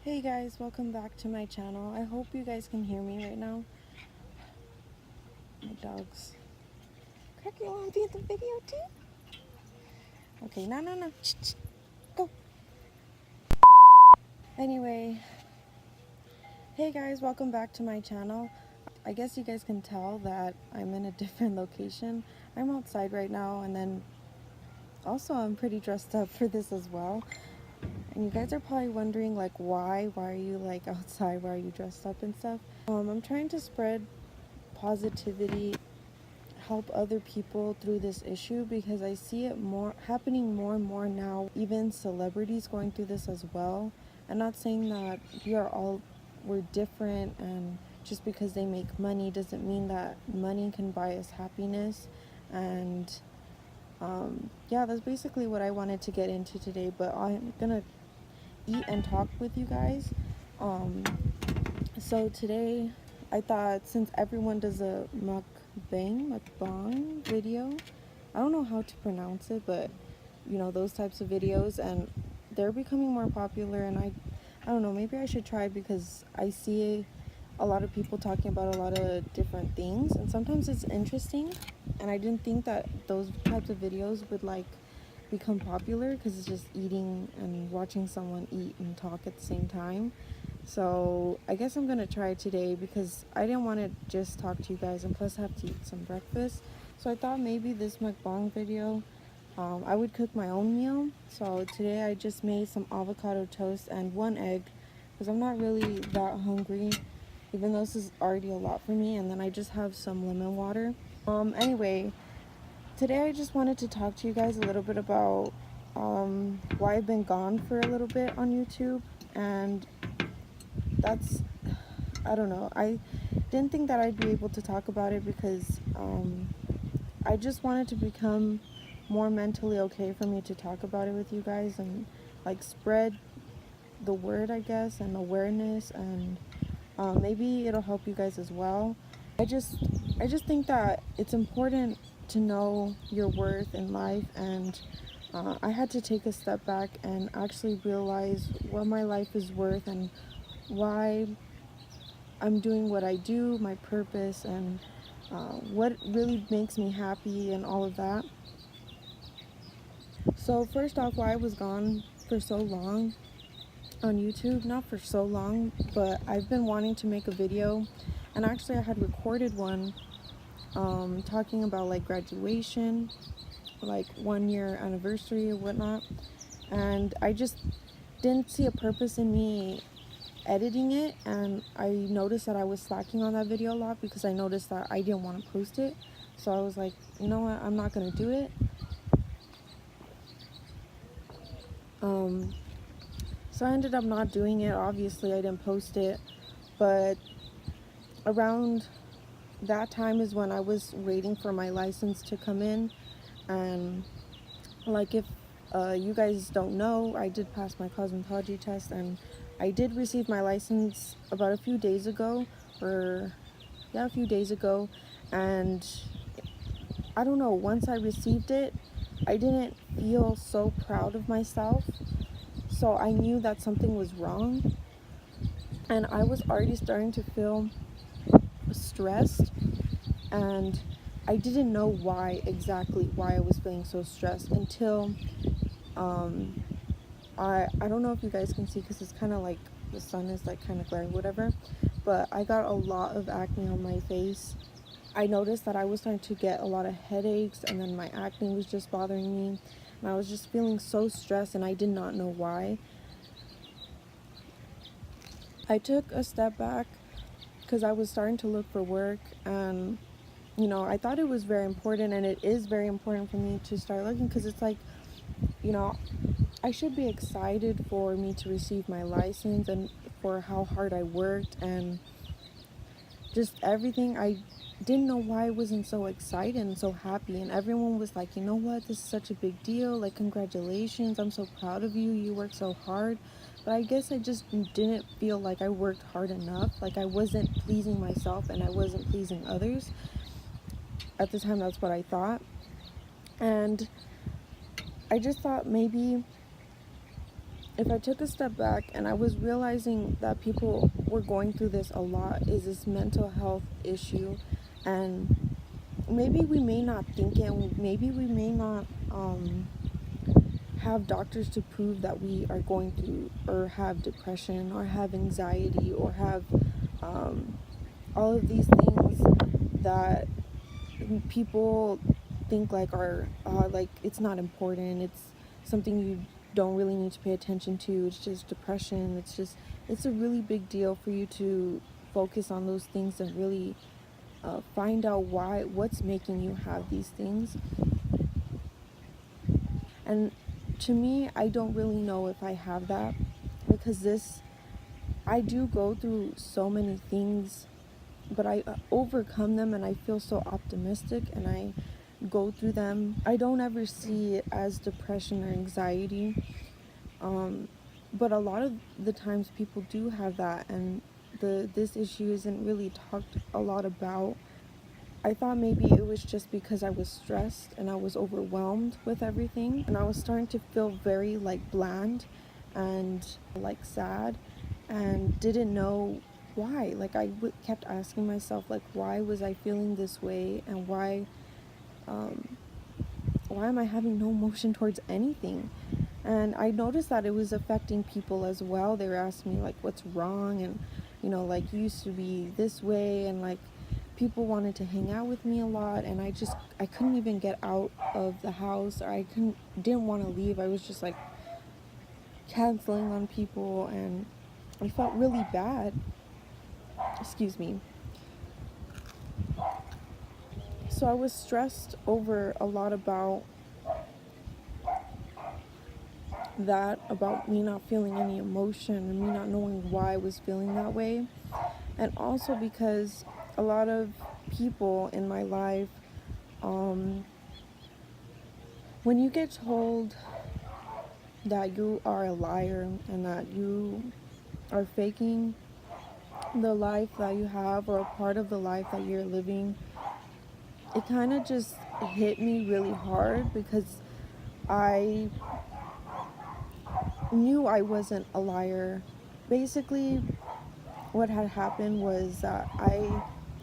Hey guys, welcome back to my channel. I hope you guys can hear me right now. My dog's cracking on the video too. Okay, no. Go. Anyway, hey guys, welcome back to my channel. I guess you guys can tell that I'm in a different location. I'm outside right now, and then also I'm pretty dressed up for this as well. And you guys are probably wondering, like, why are you like outside? Why are you dressed up and stuff? I'm trying to spread positivity, help other people through this issue, because I see it happening more and more now. Even celebrities going through this as well. I'm not saying that we're different, and just because they make money doesn't mean that money can buy us happiness. And yeah, that's basically what I wanted to get into today, but I'm gonna eat and talk with you guys. So today I thought, since everyone does a mukbang video, I don't know how to pronounce it, but you know, those types of videos, and they're becoming more popular, and I don't know, maybe I should try, because I see a lot of people talking about a lot of different things, and sometimes it's interesting, and I didn't think that those types of videos would like become popular, because it's just eating and watching someone eat and talk at the same time. So I guess I'm gonna try today, because I didn't want to just talk to you guys, and plus I have to eat some breakfast. So I thought maybe this mukbang video, I would cook my own meal. So today I just made some avocado toast and one egg, because I'm not really that hungry, even though this is already a lot for me. And then I just have some lemon water. Anyway, today I just wanted to talk to you guys a little bit about why I've been gone for a little bit on YouTube. And that's, I don't know, I didn't think that I'd be able to talk about it, because I just wanted to become more mentally okay for me to talk about it with you guys, and like spread the word, I guess, and awareness, and maybe it'll help you guys as well. I just think that it's important to know your worth in life, and I had to take a step back and actually realize what my life is worth, and why I'm doing what I do, my purpose, and what really makes me happy, and all of that. So first off, why I was gone for so long on YouTube, not for so long, but I've been wanting to make a video, and actually I had recorded one talking about like graduation, like 1 year anniversary or whatnot, and I just didn't see a purpose in me editing it, and I noticed that I was slacking on that video a lot, because I noticed that I didn't want to post it. So I was like, you know what, I'm not gonna do it. So I ended up not doing it. Obviously I didn't post it, but around that time is when I was waiting for my license to come in. And like, if you guys don't know, I did pass my cosmetology test, and I did receive my license about a few days ago, and I don't know, once I received it, I didn't feel so proud of myself, so I knew that something was wrong, and I was already starting to feel stressed, and I didn't know why I was feeling so stressed until I don't know if you guys can see, because it's kind of like the sun is like kind of glaring, whatever, but I got a lot of acne on my face. I noticed that I was starting to get a lot of headaches, and then my acne was just bothering me, and I was just feeling so stressed, and I did not know why. I took a step back, because I was starting to look for work, and you know, I thought it was very important, and it is very important for me to start looking, because it's like, you know, I should be excited for me to receive my license, and for how hard I worked, and just everything. I didn't know why I wasn't so excited and so happy, and everyone was like, you know what, this is such a big deal, like, congratulations, I'm so proud of you, you worked so hard. But I guess I just didn't feel like I worked hard enough, like I wasn't pleasing myself, and I wasn't pleasing others. At the time, that's what I thought, and I just thought maybe if I took a step back and I was realizing that people were going through this a lot, is this mental health issue, and maybe we may not think it, maybe we may not have doctors to prove that we are going through or have depression or have anxiety or have all of these things that people think like are like it's not important, it's something you don't really need to pay attention to, it's just depression. It's a really big deal for you to focus on those things and really find out what's making you have these things. And to me, I don't really know if I have that, because I do go through so many things, but I overcome them and I feel so optimistic and I go through them. I don't ever see it as depression or anxiety. But a lot of the times people do have that, and this issue isn't really talked a lot about. I thought maybe it was just because I was stressed and I was overwhelmed with everything, and I was starting to feel very like bland and like sad, and didn't know why. Like kept asking myself, like, why was I feeling this way, and why am I having no emotion towards anything? And I noticed that it was affecting people as well. They were asking me like, what's wrong, and like, you used to be this way, and like people wanted to hang out with me a lot, and I couldn't even get out of the house, or didn't want to leave. I was just like canceling on people, and I felt really bad. Excuse me. So I was stressed over a lot about that, about me not feeling any emotion and me not knowing why I was feeling that way. And also because a lot of people in my life, when you get told that you are a liar and that you are faking the life that you have, or a part of the life that you're living, it kind of just hit me really hard, because I knew I wasn't a liar. Basically, what had happened was that I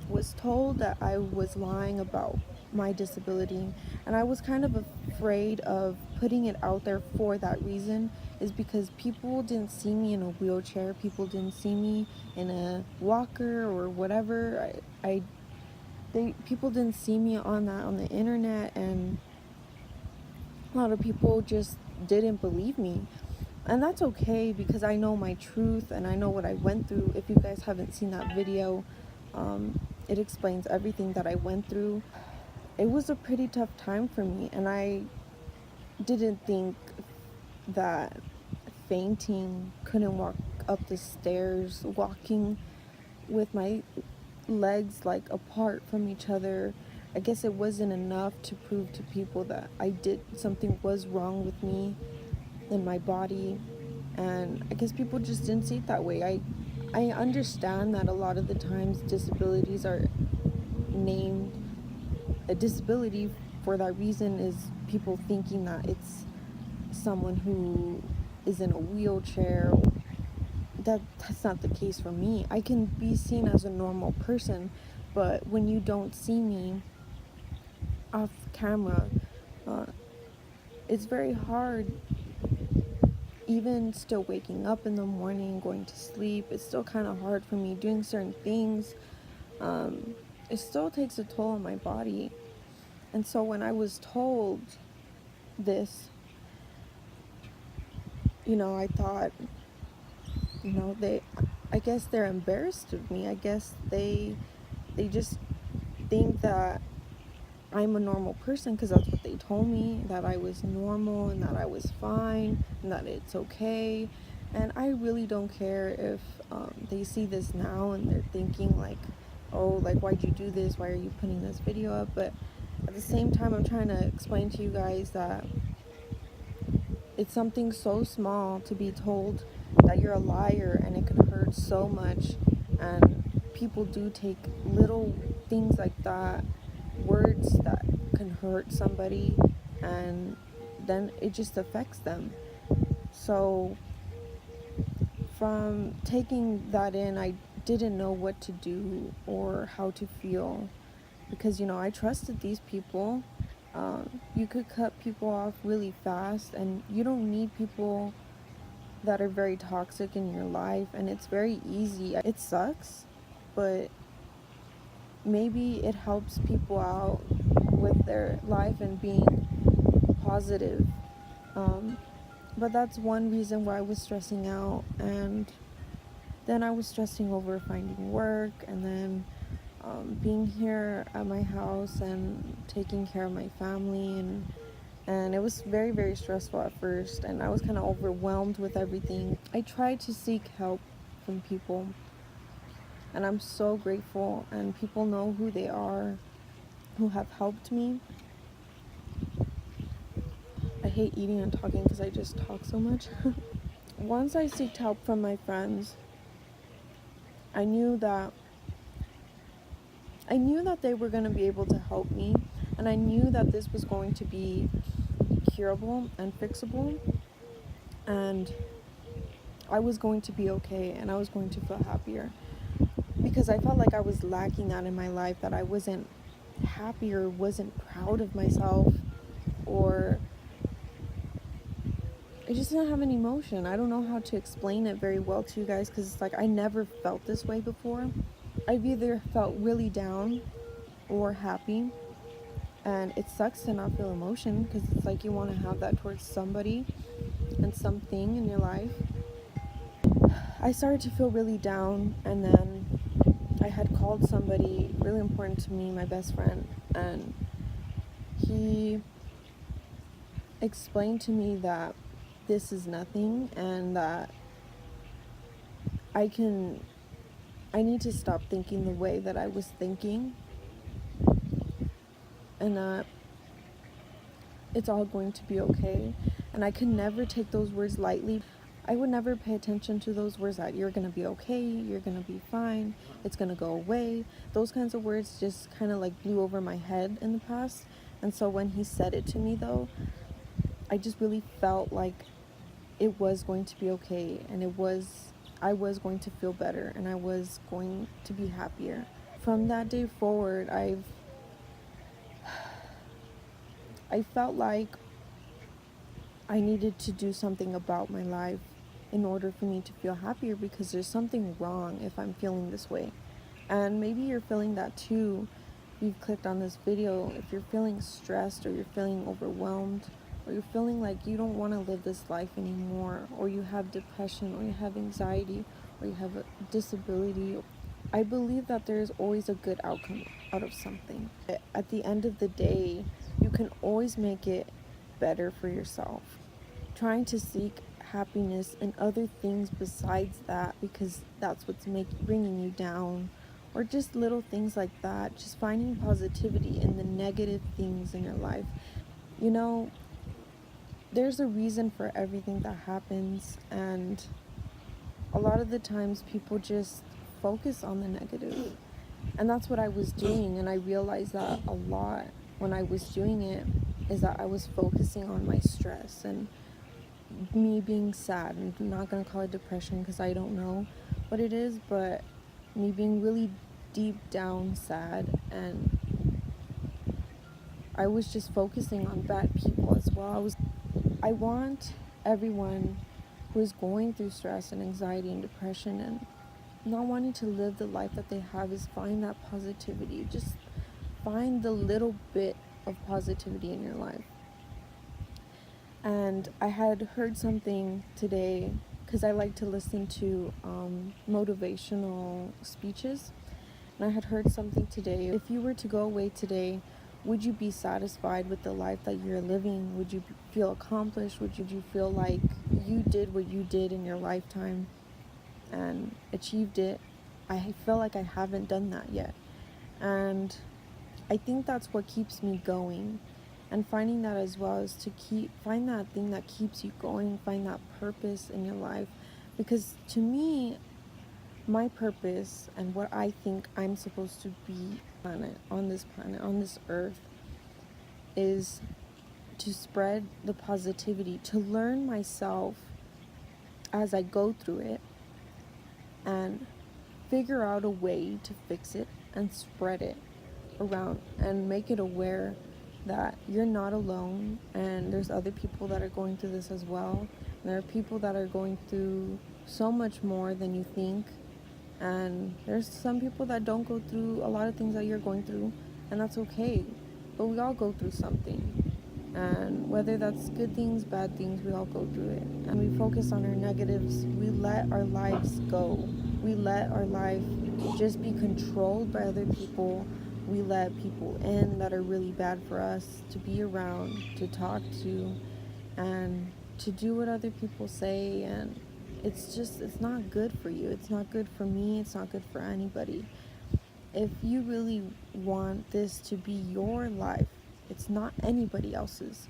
was told that I was lying about my disability, and I was kind of afraid of putting it out there for that reason, is because people didn't see me in a wheelchair, people didn't see me in a walker or whatever. People didn't see me on the internet, and a lot of people just didn't believe me. And that's okay, because I know my truth and I know what I went through. If you guys haven't seen that video, it explains everything that I went through. It was a pretty tough time for me, and I didn't think that fainting, couldn't walk up the stairs, walking with my legs like apart from each other, I guess it wasn't enough to prove to people that something was wrong with me in my body. And I guess people just didn't see it that way. I understand that a lot of the times disabilities are named a disability for that reason, is people thinking that it's someone who is in a wheelchair. That's not the case for me. I can be seen as a normal person, but when you don't see me off camera, it's very hard. Even still waking up in the morning, going to sleep, it's still kind of hard for me. Doing certain things, it still takes a toll on my body. And so when I was told this, I thought, I guess they're embarrassed of me. I guess they just think that I'm a normal person, because that's what they told me, that I was normal and that I was fine and that it's okay. And I really don't care if they see this now and they're thinking like, oh, like, why'd you do this? Why are you putting this video up? But at the same time, I'm trying to explain to you guys that it's something so small to be told that you're a liar, and it can hurt so much. And people do take little things like that, words that can hurt somebody, and then it just affects them. So from taking that in, I didn't know what to do or how to feel, because I trusted these people. You could cut people off really fast, and you don't need people that are very toxic in your life, and it's very easy. It sucks, but maybe it helps people out with their life and being positive. But that's one reason why I was stressing out, and then I was stressing over finding work, and then being here at my house and taking care of my family, and it was very, very stressful at first, and I was kind of overwhelmed with everything. I tried to seek help from people, and I'm so grateful, and people know who they are, who have helped me. I hate eating and talking because I just talk so much. Once I seeked help from my friends, I knew that they were going to be able to help me, and I knew that this was going to be curable and fixable, and I was going to be okay, and I was going to feel happier, because I felt like I was lacking that in my life, that I wasn't happy or wasn't proud of myself, or I just didn't have an emotion. I don't know how to explain it very well to you guys, because it's like I never felt this way before. I've either felt really down or happy, and it sucks to not feel emotion, because it's like you want to have that towards somebody and something in your life. I started to feel really down, and then I had called somebody really important to me, my best friend, and he explained to me that this is nothing, and that I need to stop thinking the way that I was thinking, and that it's all going to be okay. And I could never take those words lightly. I would never pay attention to those words, that you're going to be okay, you're going to be fine, it's going to go away. Those kinds of words just kind of like blew over my head in the past. And so when he said it to me, though, I just really felt like it was going to be okay, and I was going to feel better, and I was going to be happier. From that day forward, I felt like I needed to do something about my life in order for me to feel happier, because there's something wrong if I'm feeling this way. And maybe you're feeling that too. You've clicked on this video. If you're feeling stressed, or you're feeling overwhelmed, or you're feeling like you don't want to live this life anymore, or you have depression, or you have anxiety, or you have a disability, I believe that there's always a good outcome out of something. At the end of the day, you can always make it better for yourself. Trying to seek happiness in other things besides that, because that's what's bringing you down, or just little things like that. Just finding positivity in the negative things in your life. There's a reason for everything that happens, and a lot of the times people just focus on the negative. And that's what I was doing, and I realized that a lot when I was doing it, is that I was focusing on my stress and me being sad. I'm not going to call it depression, because I don't know what it is, but me being really deep down sad, and I was just focusing on bad people as well. I want everyone who is going through stress and anxiety and depression and not wanting to live the life that they have, is find that positivity. Just find the little bit of positivity in your life. And I had heard something today, because I like to listen to motivational speeches, and I had heard something today. If you were to go away today, would you be satisfied with the life that you're living? Would you feel accomplished? Would you feel like you did what you did in your lifetime and achieved it? I feel like I haven't done that yet. And I think that's what keeps me going. And finding that as well, is to find that thing that keeps you going, find that purpose in your life. Because to me, my purpose and what I think I'm supposed to be on this earth, is to spread the positivity, to learn myself as I go through it, figure out a way to fix it and spread it around and make it aware that you're not alone, and there's other people that are going through this as well. And there are people that are going through so much more than you think, and there's some people that don't go through a lot of things that you're going through, and that's okay. But we all go through something, and whether that's good things, bad things, we all go through it. And we focus on our negatives. We let our lives go. We let our life just be controlled by other people. We let people in that are really bad for us to be around, to talk to, and to do what other people say. And it's not good for you. It's not good for me. It's not good for anybody. If you really want this to be your life, it's not anybody else's.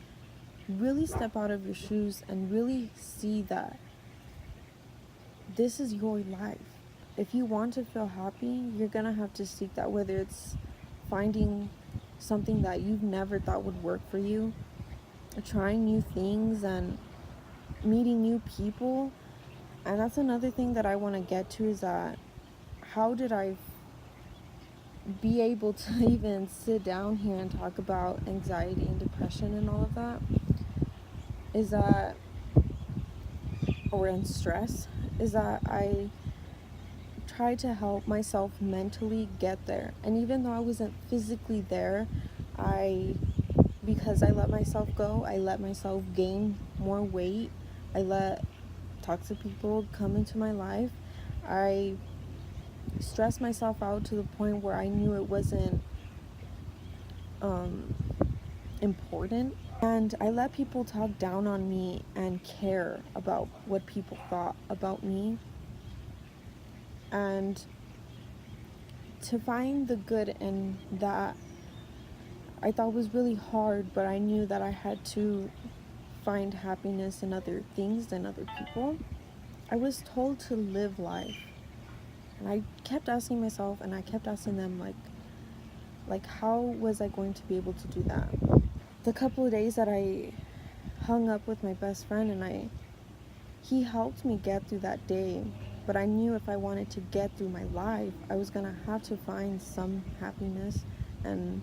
Really step out of your shoes and really see that this is your life. If you want to feel happy, you're gonna have to seek that, whether it's finding something that you've never thought would work for you, trying new things and meeting new people. And that's another thing that I want to get to, is that how did I be able to even sit down here and talk about anxiety and depression and all of that, is that, or in stress, is that I try to help myself mentally get there. And even though I wasn't physically there, because I let myself go, I let myself gain more weight, I let toxic people come into my life, I stressed myself out to the point where I knew it wasn't important, and I let people talk down on me and care about what people thought about me. And to find the good in that, I thought was really hard, but I knew that I had to find happiness in other things than other people. I was told to live life, and I kept asking myself, and I kept asking them, like how was I going to be able to do that? The couple of days that I hung up with my best friend, and he helped me get through that day. But I knew if I wanted to get through my life, I was gonna have to find some happiness and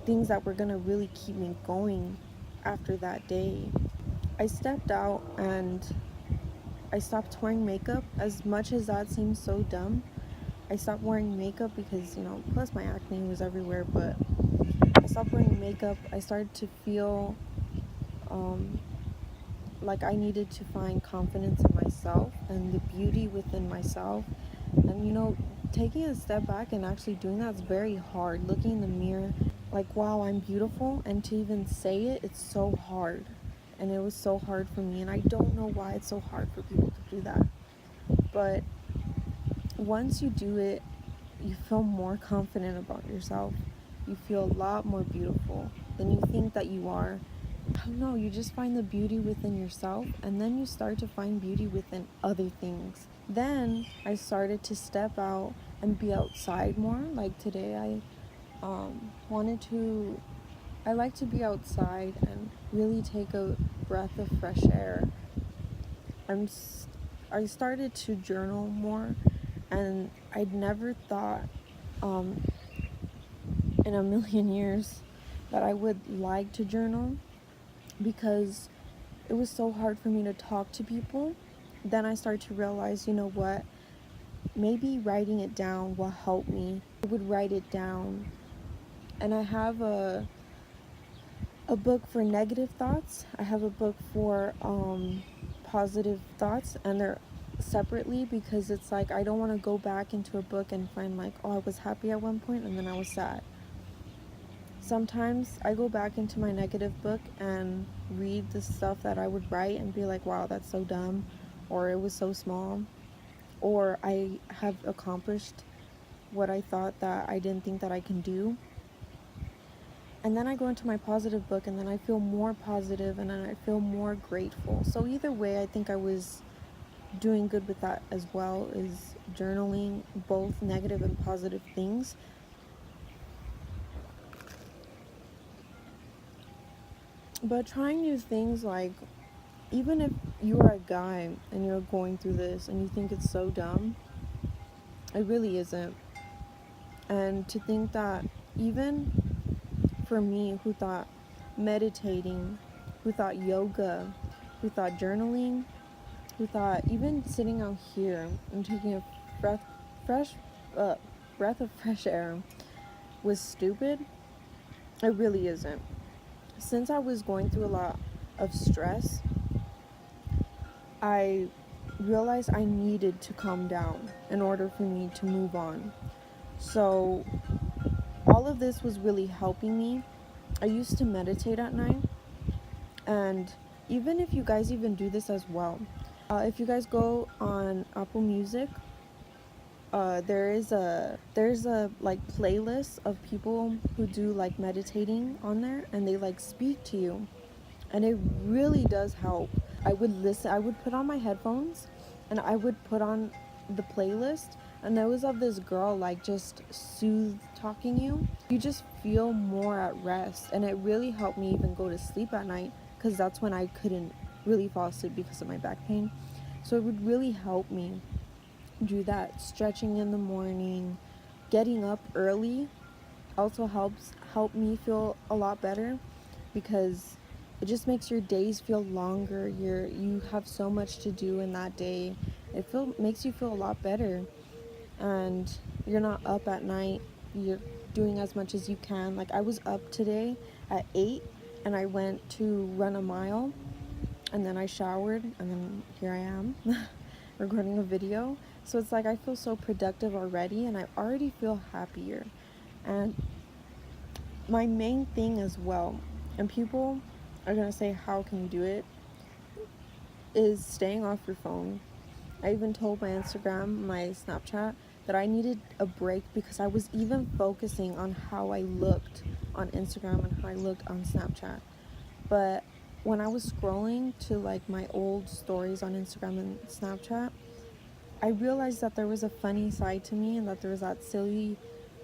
things that were gonna really keep me going after that day. I stepped out and I stopped wearing makeup. As much as that seems so dumb, I stopped wearing makeup because, plus my acne was everywhere, but I stopped wearing makeup. I started to feel like I needed to find confidence in myself and the beauty within myself. And taking a step back and actually doing that is very hard. Looking in the mirror, like, wow, I'm beautiful, and to even say it, it's so hard. And it was so hard for me, and I don't know why it's so hard for people to do that. But once you do it, you feel more confident about yourself. You feel a lot more beautiful than you think that you are. I don't know, you just find the beauty within yourself, and then you start to find beauty within other things. Then I started to step out and be outside more. Like today, I like to be outside and really take a breath of fresh air. I started to journal more, and I'd never thought in a million years that I would like to journal, because it was so hard for me to talk to people. Then I started to realize, what, maybe writing it down will help me. I would write it down, and I have a book for negative thoughts. I have a book for positive thoughts, and they're separately, because it's like I don't want to go back into a book and find like, oh, I was happy at one point and then I was sad. Sometimes I go back into my negative book and read the stuff that I would write and be like, wow, that's so dumb, or it was so small, or I have accomplished what I thought that I didn't think that I can do. And then I go into my positive book, and then I feel more positive, and then I feel more grateful. So either way, I think I was doing good with that as well, is journaling both negative and positive things. But trying new things, like, even if you are a guy and you're going through this and you think it's so dumb, It really isn't. And to think that even for me, who thought meditating, who thought yoga, who thought journaling, who thought even sitting out here and taking a breath, fresh breath of fresh air was stupid, it really isn't. Since I was going through a lot of stress, I realized I needed to calm down in order for me to move on. So all of this was really helping me. I used to meditate at night, and even if you guys even do this as well, if you guys go on Apple Music, there's a like playlist of people who do like meditating on there, and they like speak to you, and it really does help. I would put on my headphones, and I would put on the playlist, and there was of this girl like just soothe talking you just feel more at rest, and it really helped me even go to sleep at night, because that's when I couldn't really fall asleep because of my back pain. So it would really help me do that. Stretching in the morning, getting up early also help me feel a lot better, because it just makes your days feel longer. You have so much to do in that day. Makes you feel a lot better, and you're not up at night. You're doing as much as you can. Like I was up today at 8, and I went to run a mile, and then I showered, and then here I am recording a video. So it's like I feel so productive already, and I already feel happier. And my main thing as well, and people are gonna say, how can you do it, is staying off your phone. I even told my Instagram, my Snapchat, that I needed a break, because I was even focusing on how I looked on Instagram and how I looked on Snapchat. But when I was scrolling to like my old stories on Instagram and Snapchat, I realized that there was a funny side to me, and that there was that silly,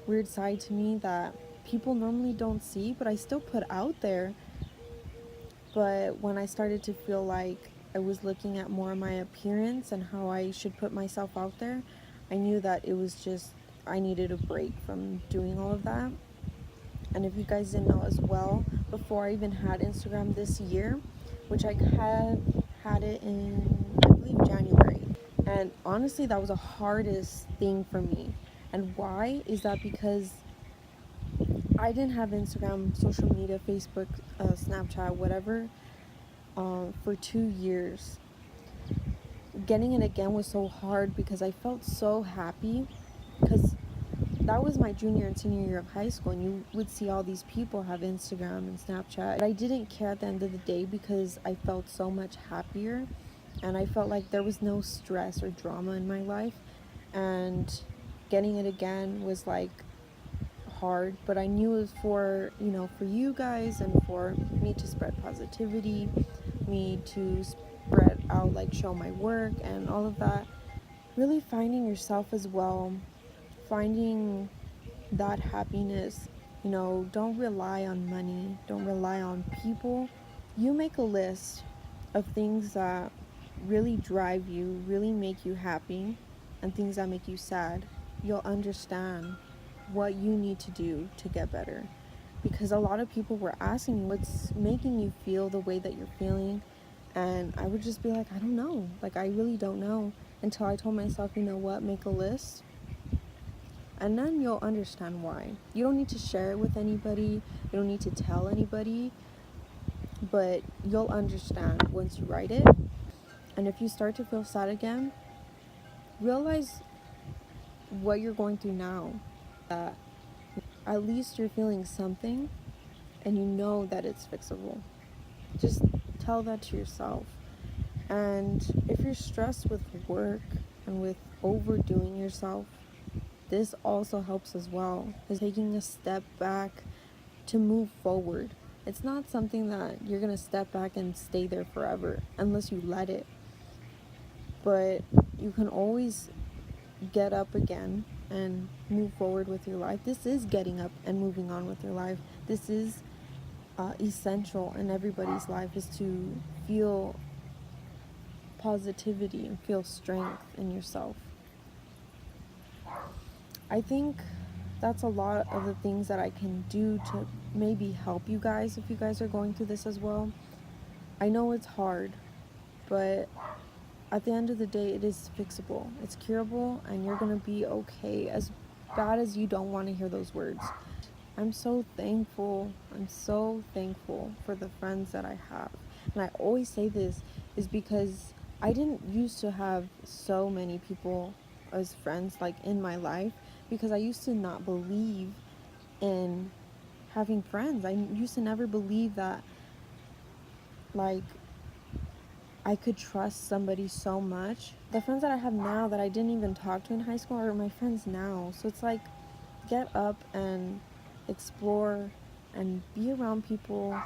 weird side to me that people normally don't see, but I still put out there. But when I started to feel like I was looking at more of my appearance and how I should put myself out there, I knew that it was just, I needed a break from doing all of that. And if you guys didn't know as well, before I even had Instagram this year, which I had it in, I believe, January. And honestly, that was the hardest thing for me. And why is that? Because I didn't have Instagram, social media, Facebook, Snapchat, whatever, for 2 years. Getting it again was so hard, because I felt so happy, because that was my junior and senior year of high school, and you would see all these people have Instagram and Snapchat. But I didn't care at the end of the day, because I felt so much happier, and I felt like there was no stress or drama in my life. And getting it again was like hard, but I knew it was for, for you guys, and for me to spread positivity, me to spread out, like show my work and all of that. Really finding yourself as well, finding that happiness. Don't rely on money, don't rely on people. You make a list of things that really drive you, really make you happy, and things that make you sad. You'll understand what you need to do to get better. Because a lot of people were asking me, what's making you feel the way that you're feeling? And I would just be like, I don't know. Like, I really don't know. Until I told myself, you know what, make a list. And then you'll understand why. You don't need to share it with anybody. You don't need to tell anybody. But you'll understand once you write it. And if you start to feel sad again, realize what you're going through now. That at least you're feeling something, and you know that it's fixable. Just tell that to yourself. And if you're stressed with work and with overdoing yourself, this also helps as well. Is taking a step back to move forward. It's not something that you're going to step back and stay there forever unless you let it. But you can always get up again and move forward with your life. This is getting up and moving on with your life. This is essential in everybody's life, is to feel positivity and feel strength in yourself. I think that's a lot of the things that I can do to maybe help you guys if you guys are going through this as well. I know it's hard, but at the end of the day, it is fixable. It's curable, and you're gonna be okay, as bad as you don't want to hear those words. I'm so thankful. I'm so thankful for the friends that I have. And I always say this is because I didn't used to have so many people as friends like in my life, because I used to not believe in having friends. I used to never believe that, like, I could trust somebody so much. The friends that I have now that I didn't even talk to in high school are my friends now. So it's like, get up and explore and be around people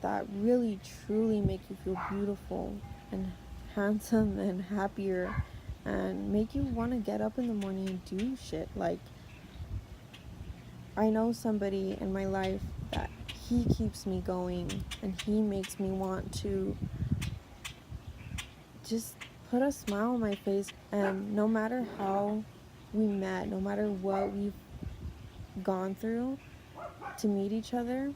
that really truly make you feel beautiful and handsome and happier, and make you want to get up in the morning and do shit. Like, I know somebody in my life that he keeps me going, and he makes me want to just put a smile on my face. And no matter how we met, no matter what we've gone through to meet each other,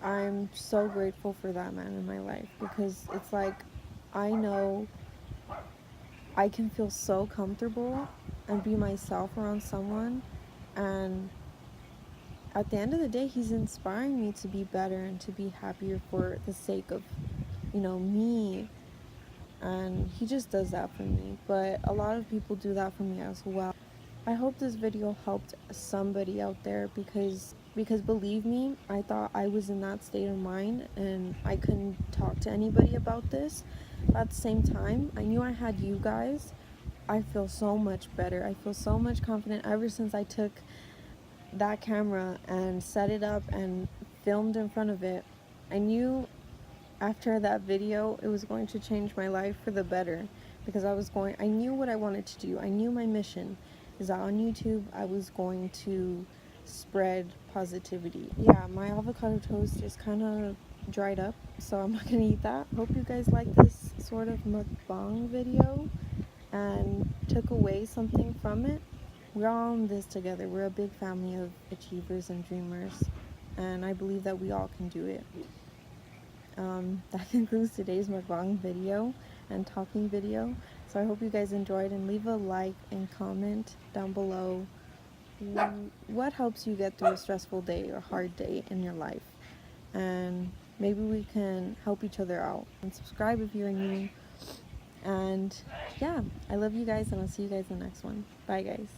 I'm so grateful for that man in my life, because it's like, I know I can feel so comfortable and be myself around someone, and at the end of the day, he's inspiring me to be better and to be happier for the sake of, me. And he just does that for me, but a lot of people do that for me as well. I hope this video helped somebody out there, because believe me, I thought I was in that state of mind and I couldn't talk to anybody about this. But at the same time, I knew I had you guys. I feel so much better. I feel so much confident ever since I took that camera and set it up and filmed in front of it. I knew after that video it was going to change my life for the better, because I knew what I wanted to do. I knew my mission is that on YouTube I was going to spread positivity. Yeah, my avocado toast is kind of dried up, so I'm not gonna eat that. Hope you guys like this sort of mukbang video and took away something from it. We're all in this together. We're a big family of achievers and dreamers, and I believe that we all can do it. That concludes today's mukbang video and talking video. So I hope you guys enjoyed, and leave a like and comment down below what helps you get through a stressful day or hard day in your life, and maybe we can help each other out. And subscribe if you're new. And yeah, I love you guys, and I'll see you guys in the next one. Bye guys.